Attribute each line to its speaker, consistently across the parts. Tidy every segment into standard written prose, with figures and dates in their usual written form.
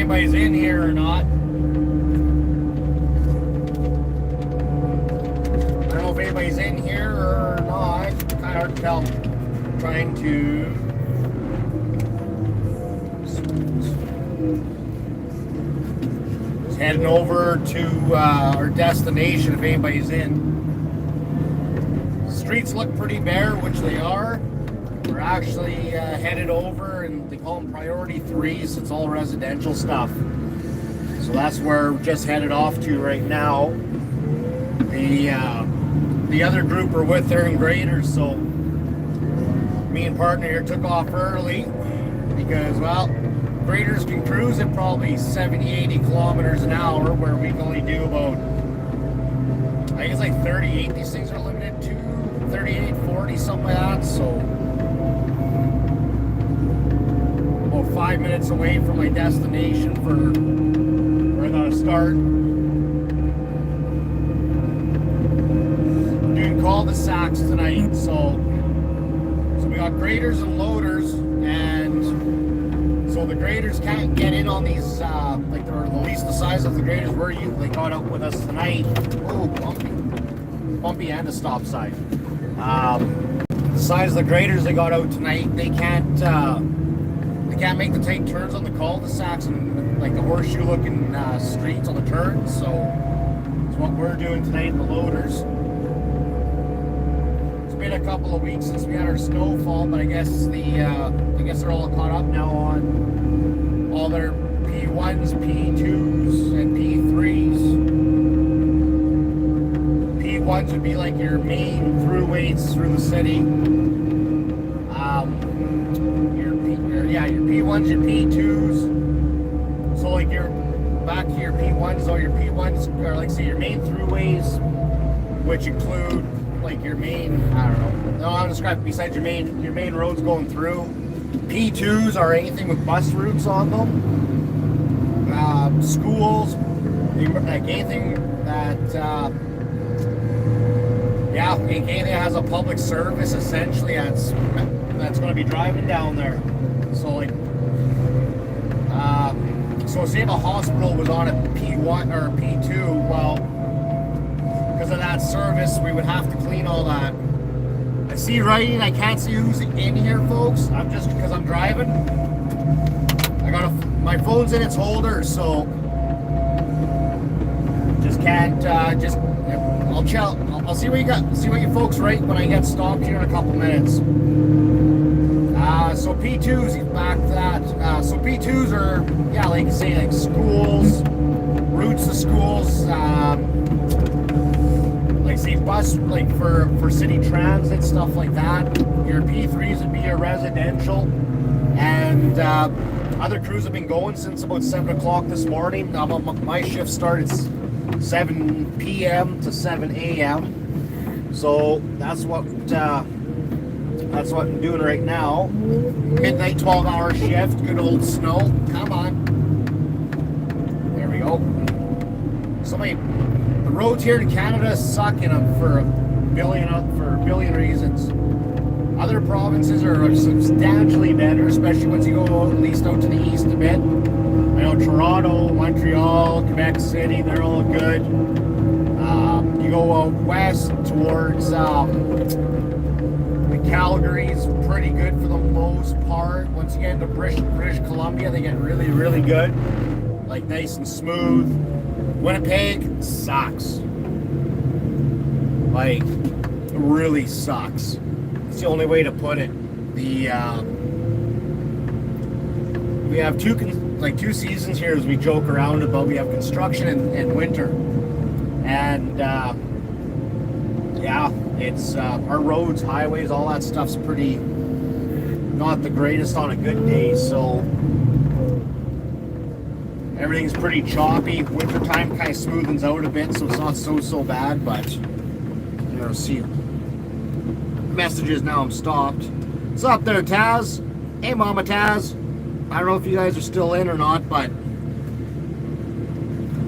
Speaker 1: anybody's in here or not. I don't know if anybody's in here or not. Kind of hard to tell. I'm trying to. Just heading over to our destination if anybody's in. Streets look pretty bare, which they are. We're actually headed over, and they call them priority 3s. It's all residential stuff. So that's where we're just headed off to right now. The other group are with their graders, so me and partner here took off early because, well, graders can cruise at probably 70, 80 kilometers an hour, where we can only do about, I think it's like 38. These things are limited to 38, 40, something like that. So about 5 minutes away from my destination for where I gotta start. Doing cul-de-sacs tonight, so we got graders and loaders, and so the graders can't get in on these, like they're at least the size of the graders they got out with us tonight. Oh, bumpy and a stop sign. The size of the graders they got out tonight, they can't make the tight turns on the cul-de-sacs and like the horseshoe-looking streets on the turns. So it's what we're doing tonight in the loaders. It's been a couple of weeks since we had our snowfall, but I guess they're all caught up now on all their P1s, P2s, and P3s. P1s would be like your main throughways through the city. Your P1s, your P2s. So like your back to your P1s, or your P1s are like, say, your main throughways, which include like your main, I don't know, I'll describe it, besides your main roads going through. P2s are anything with bus routes on them. Schools, like anything that anything that has a public service, essentially, that's going to be driving down there. So like, so say if a hospital was on a P1 or a P2, well, because of that service, we would have to clean all that. I see writing. I can't see who's in here, folks. I'm just, because I'm driving. I got my phone's in its holder, so just can't. I'll chill. I'll see what you got. See what you folks write when I get stopped here in a couple minutes. So P2s, back to that. So P2s are, like you say, like schools, routes to schools. Like say bus, like for city transit, stuff like that. Your P3s would be your residential, and other crews have been going since about 7 o'clock this morning. My shift started 7 p.m. to 7 a.m. So that's what I'm doing right now. Midnight 12-hour shift. Good old snow. Come on. There we go. The roads here in Canada suck for a billion reasons. Other provinces are substantially better, especially once you go at least out to the east a bit. I know Toronto, Montreal, Quebec City, they're all good. You go out west towards Calgary's pretty good for the most part. Once you get into British Columbia, they get really, really good. Like nice and smooth. Winnipeg sucks. Like, really sucks. It's the only way to put it. We have two seasons here, as we joke around about. We have construction and winter, and it's our roads, highways, all that stuff's pretty not the greatest on a good day. So everything's pretty choppy. Wintertime kind of smoothens out a bit, so it's not so bad. But see messages now. I'm stopped. What's up there, Taz? Hey, Mama Taz. I don't know if you guys are still in or not, but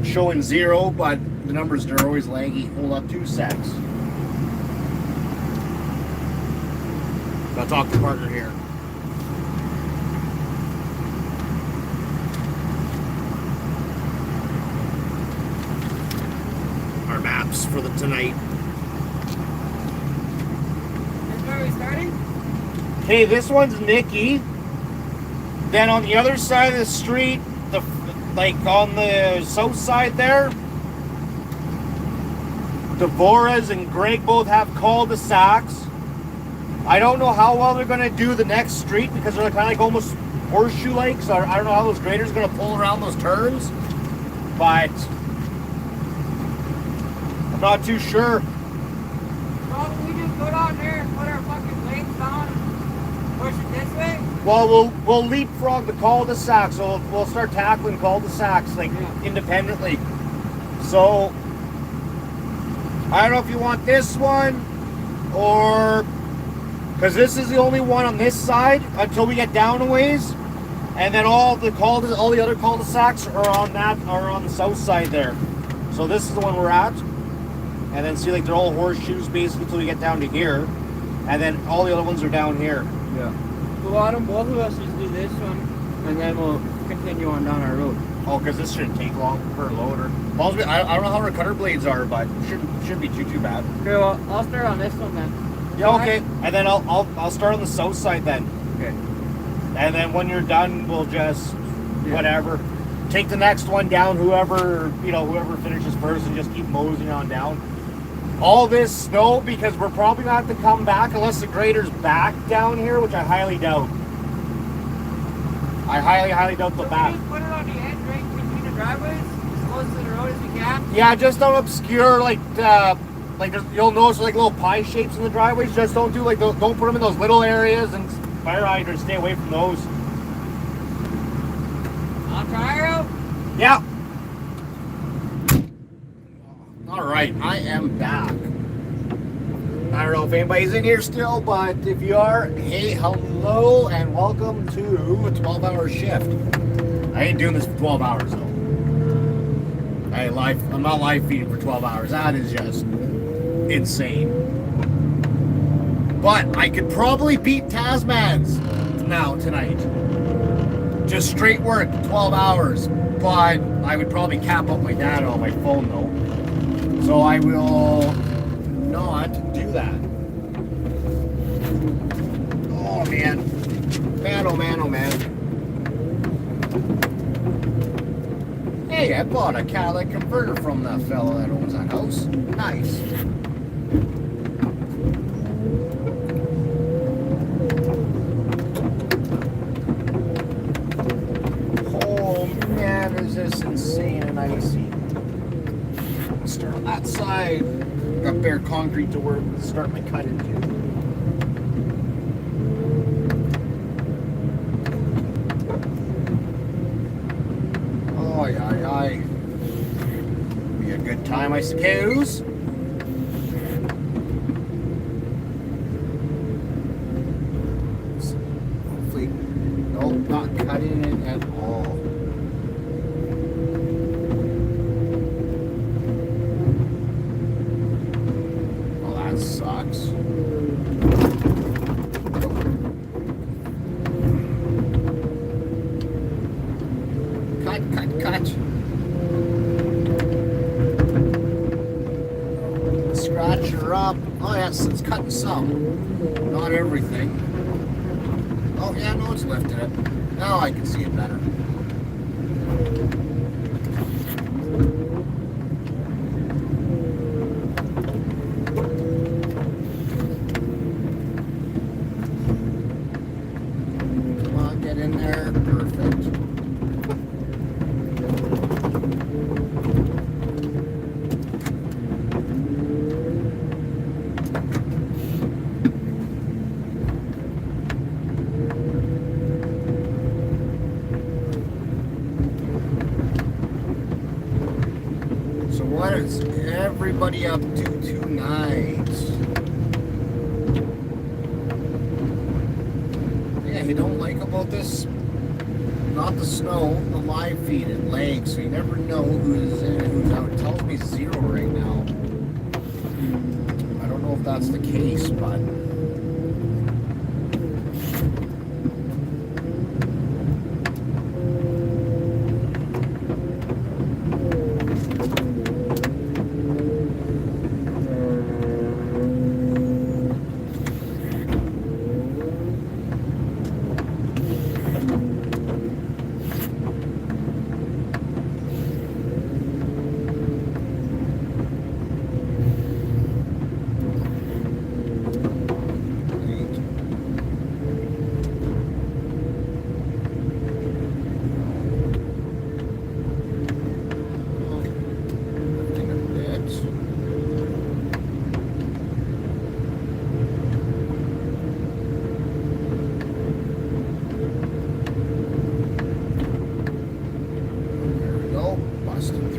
Speaker 1: showing 0, but the numbers are always laggy. Hold up 2 secs. I'll talk to partner here. us for the tonight.
Speaker 2: That's where we starting?
Speaker 1: Okay, this one's Nikki. Then on the other side of the street, like on the south side there, Devorah's and Greg both have cul-de-sacs. I don't know how well they're going to do the next street because they're kind of like almost horseshoe-like. So I don't know how those graders are going to pull around those turns. But I'm not too sure.
Speaker 2: Well, we just go down there and put our fucking blades down and push it this way?
Speaker 1: Well, we'll leapfrog the cul-de-sacs. So we'll start tackling cul-de-sacs like independently. So I don't know if you want this one or... Because this is the only one on this side until we get down a ways, and then all the other cul-de-sacs are on the south side there. So this is the one we're at, and then see like they're all horseshoes basically until we get down to here, and then all the other ones are down here.
Speaker 2: Yeah. So why don't both of us just do this one, and then we'll continue on down our road.
Speaker 1: Oh, because this shouldn't take long per loader. I don't know how our cutter blades are, but shouldn't be too bad.
Speaker 2: Okay, well I'll start on this one then.
Speaker 1: Yeah, okay. And then I'll start on the south side then.
Speaker 2: Okay.
Speaker 1: And then when you're done, we'll just whatever. Take the next one down, whoever finishes first, and just keep moseying on down. All this snow, because we're probably gonna have to come back unless the grader's back down here, which I highly doubt. I highly doubt the back.
Speaker 2: Just put it on the edge right between the driveways, as close to the road as we can.
Speaker 1: Yeah, just don't obscure like you'll notice like little pie shapes in the driveways. Just don't do like those, don't put them in those little areas, and fire hydrants, stay away from those.
Speaker 2: I'll try her out.
Speaker 1: Yeah. All right, I am back. I don't know if anybody's in here still, but if you are, hey, hello, and welcome to a 12-hour shift. I ain't doing this for 12 hours though. I'm not live feeding for 12 hours. That is just insane. But I could probably beat Tasman's now tonight. Just straight work, 12 hours. But I would probably cap up my data on my phone though. So I will not do that. Oh man. Man, oh man, oh man. Hey, I bought a catalytic converter from that fellow that owns that house. Nice. Oh man, is this insane and icy. Start on that side. Got bare concrete to work. Start my cut into. Be a good time, I suppose. Hopefully, nope, not cutting it at all. Oh, that sucks. Cut. Scratch her up. Oh yes, it's cutting some. Not everything. Oh yeah, no, it's lifted it. Now I can see it better. Come on, get in there. Perfect. What is everybody up to tonight? Yeah, you don't like about this? Not the snow, the live feed and legs, so you never know who's in and who's out. It tells me 0 right now. I don't know if that's the case, but...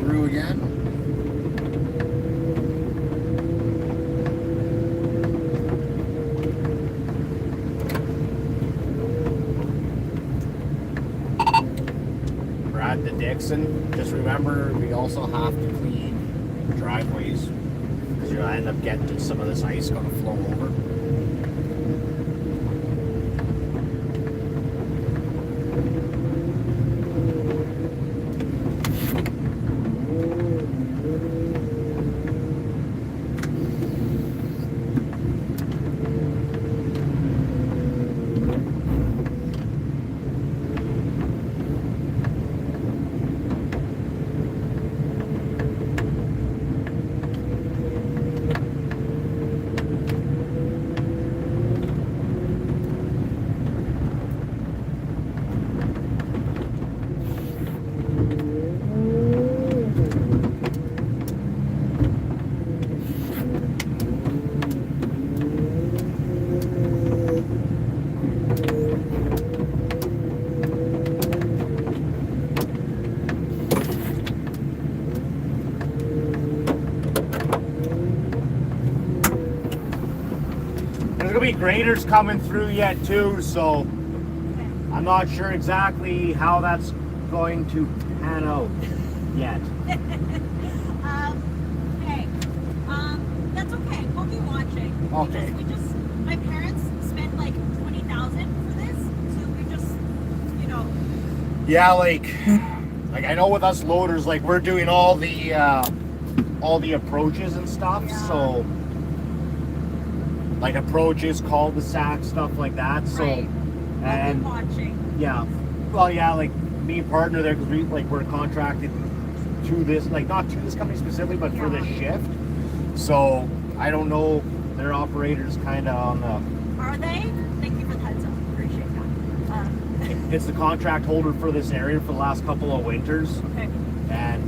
Speaker 1: through again. We're at the Dixon. Just remember, we also have to clean driveways because you'll end up getting some of this ice going to flow over. There's gonna be graders coming through yet too, so I'm not sure exactly how that's going to pan out yet.
Speaker 3: Hey, that's okay. We'll be watching.
Speaker 1: Okay.
Speaker 3: My parents spent like $20,000 for this, so we just, you know.
Speaker 1: Yeah, like I know with us loaders, like we're doing all the approaches and stuff,
Speaker 3: Yeah.
Speaker 1: so like approaches, cul-de-sac, stuff like that. So
Speaker 3: Right.
Speaker 1: and
Speaker 3: We'll be watching.
Speaker 1: yeah, well, yeah, like me and partner there because we're contracted to this, like not to this company specifically, but for
Speaker 3: Yeah.
Speaker 1: this shift. So I don't know, their operators kind of on the.
Speaker 3: Are they? Thank you for the heads up. Appreciate that.
Speaker 1: It's the contract holder for this area for the last couple of winters,
Speaker 3: Okay.
Speaker 1: and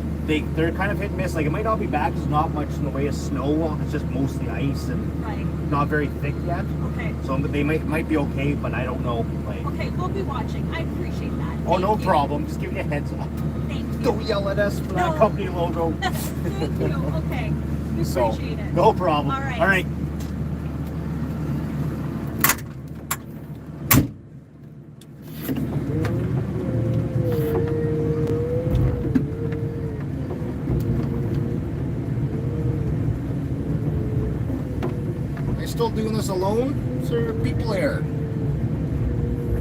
Speaker 1: they're kind of hit and miss. Like it might not be bad because not much in the way of snow. It's just mostly ice and
Speaker 3: Right.
Speaker 1: not very thick yet.
Speaker 3: Okay.
Speaker 1: So they might be okay, but I don't know. Like,
Speaker 3: Okay, we'll be watching. I appreciate that.
Speaker 1: oh, no
Speaker 3: Thank you.
Speaker 1: problem. Just give you a heads up.
Speaker 3: Thank you.
Speaker 1: Don't yell at us for that
Speaker 3: No.
Speaker 1: company logo.
Speaker 3: Thank you. Okay. We
Speaker 1: So
Speaker 3: appreciate it.
Speaker 1: no problem.
Speaker 3: All right.
Speaker 1: All right. Are you still doing this alone? Is there people here?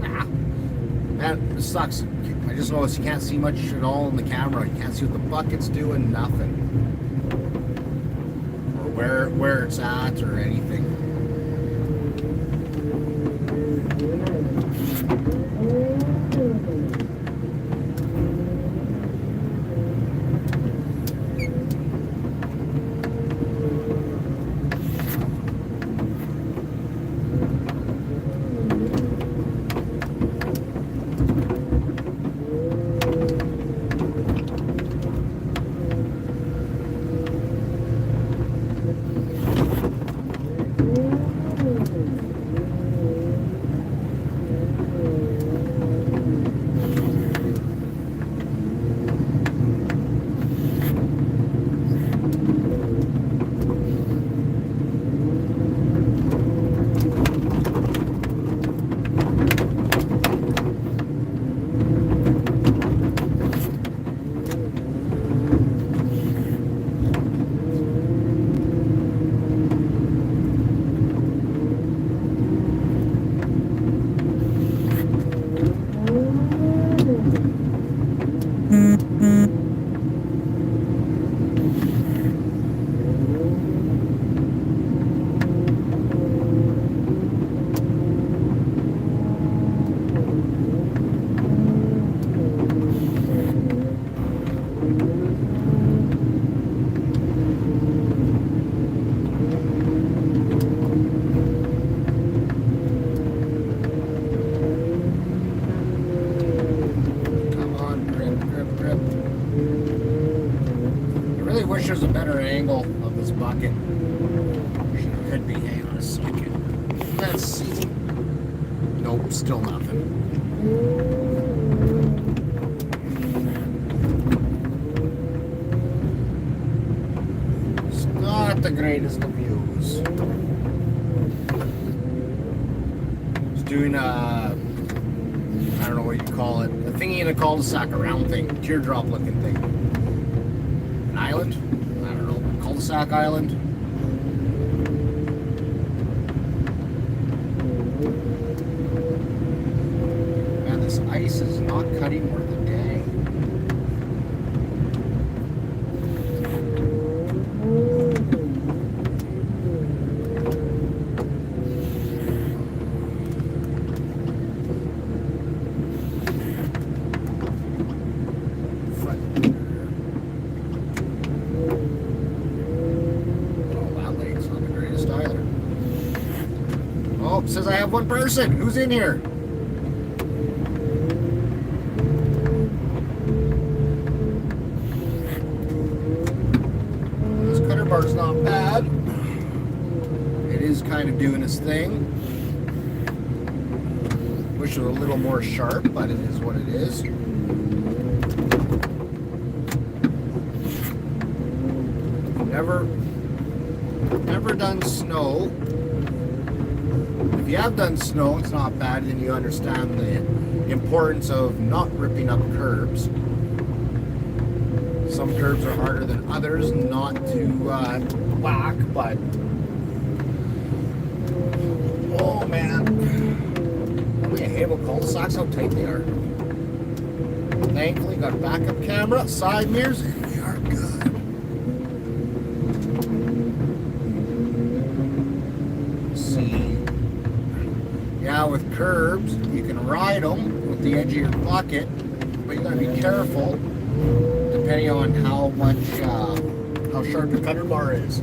Speaker 1: Nah. Man, this sucks. I just noticed you can't see much at all in the camera. You can't see what the bucket's doing, nothing. Or where it's at or anything. wish there's a better angle of this bucket. Could be. Hang on a second. Let's see. Nope, still nothing. the greatest of views. Just doing I don't know what you call it, a thingy in a cul-de-sac, a round thing, teardrop looking thing. An island? I don't know, cul-de-sac island. Man, this ice is not cutting worth a dang. Oh, it says I have one person. Who's in here? This cutter bar's not bad. It is kind of doing its thing. Wish it was a little more sharp, but it is what it is. Never done snow. If you have done snow, it's not bad, then you understand the importance of not ripping up curbs. Some curbs are harder than others not to whack, but oh man, only a Hable cul-de-sacs, how tight they are. Thankfully, got a backup camera, side mirrors, and we are good. Now with curbs, you can ride them with the edge of your bucket, but you gotta be careful depending on how sharp your cutter bar is.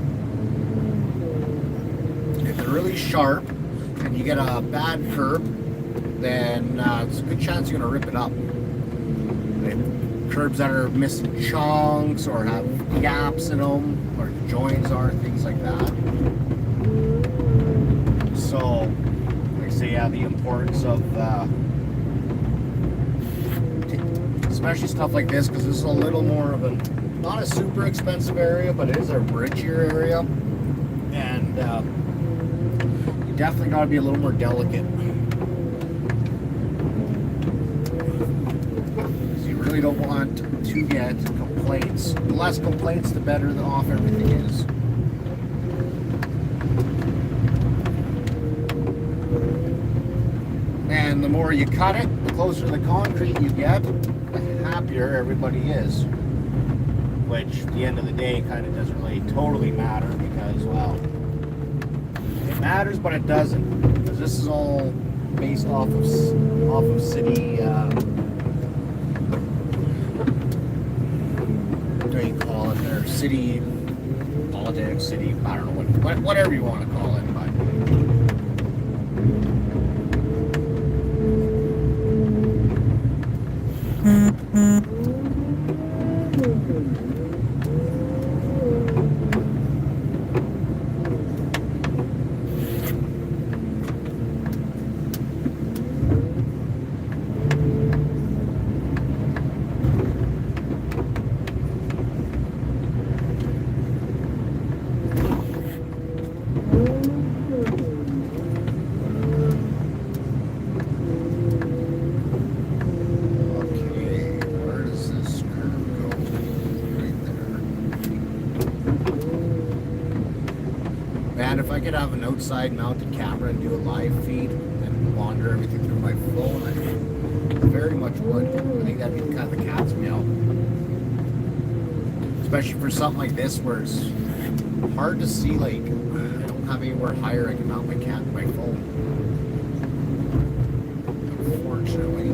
Speaker 1: If they're really sharp and you get a bad curb, then it's a good chance you're gonna rip it up. Curbs that are missing chunks or have gaps in them, or joints are, things like that. So. So yeah, the importance of especially stuff like this, because this is a little more of a, not a super expensive area, but it is a richer area, and you definitely got to be a little more delicate. So you really don't want to get complaints. The less complaints, the better off everything is. And the more you cut it, the closer to the concrete you get, the happier everybody is. Which, at the end of the day, kind of doesn't really totally matter because, well, it matters, but it doesn't. Because this is all based off of city, what do you call it there? City politics, city, I don't know, whatever you want to call it, but. Man, if I could have an outside mounted camera and do a live feed and monitor everything through my phone, I very much would. I think that'd be kind of the cat's meow. Especially for something like this where it's hard to see, like, I don't have anywhere higher I can mount my phone. Unfortunately.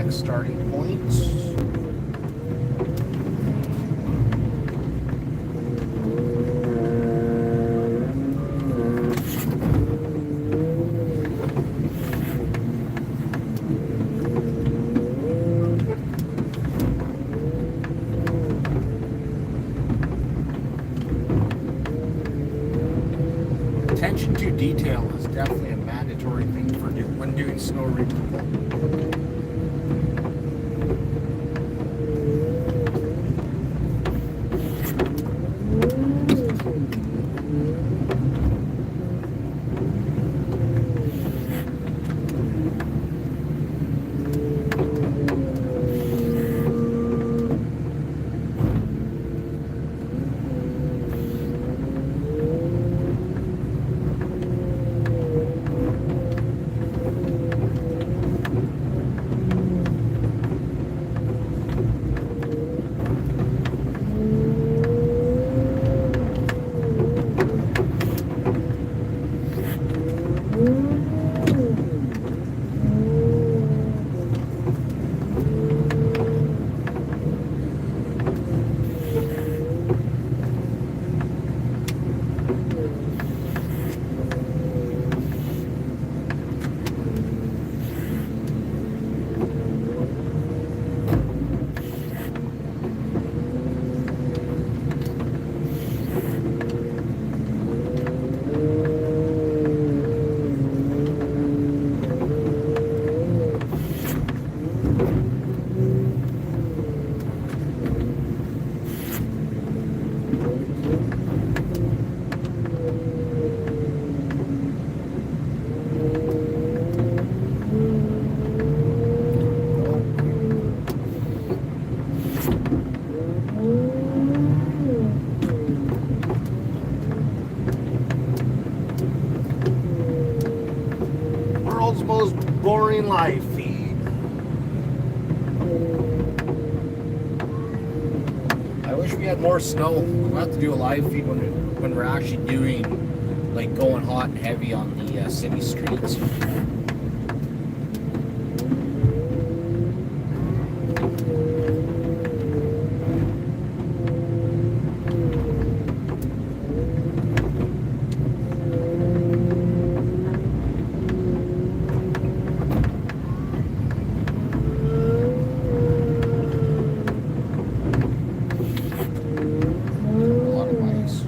Speaker 1: Starting points. when doing snow removal. World's most boring live feed. I wish we had more snow. We'll have to do a live feed when we're actually doing, like, going hot and heavy on the city streets. A lot of ice.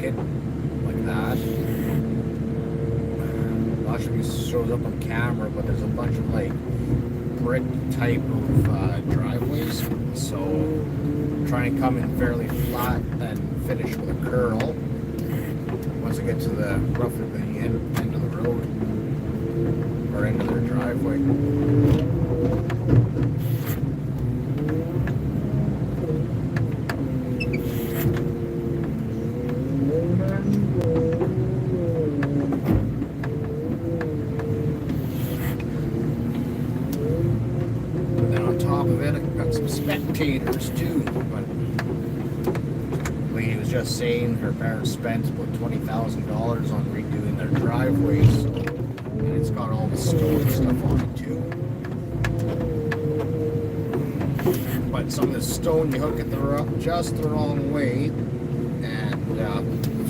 Speaker 1: it like that. I'm not sure if it shows up on camera, but there's a bunch of like brick type of driveways. So try and come in fairly flat and finish with a curl. Once I get to the roughly the end of the road or end of their driveway. And then on top of it, I've got some spectators too. But Lee was just saying her parents spent about $20,000 on redoing their driveways, and it's got all the stone stuff on it too. But some of the stone you hook it just the wrong way, and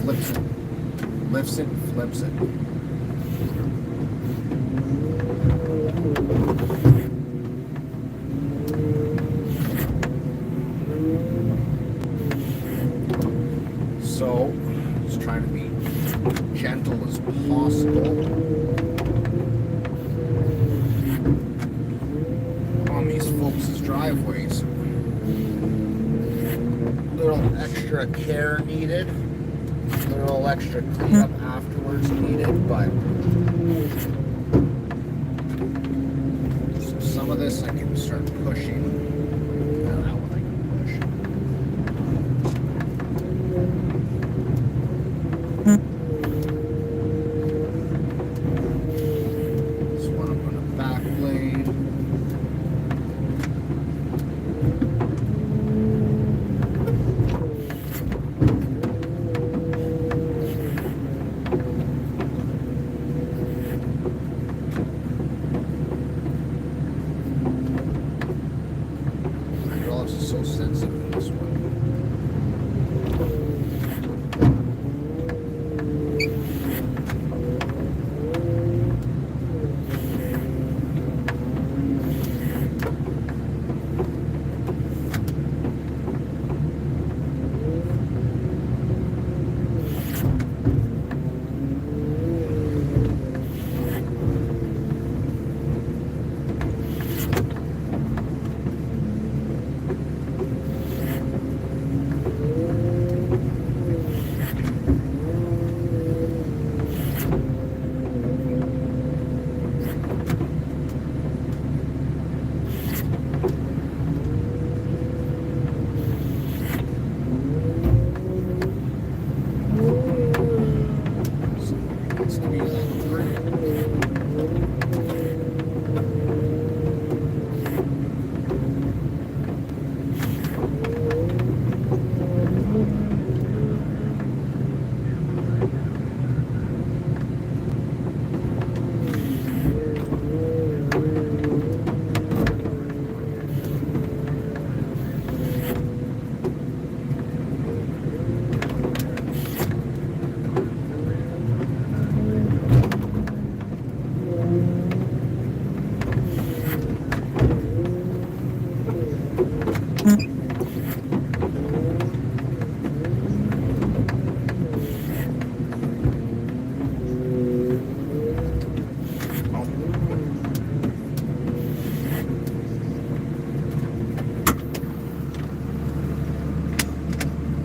Speaker 1: flips it, lifts it, and flips it. So, just trying to be gentle as possible on these folks' driveways. Little extra care needed, little extra cleanup afterwards needed, but some of this I can start pushing. That one I can push. This one I'm going to back blade. My gloves are so sensitive in this one.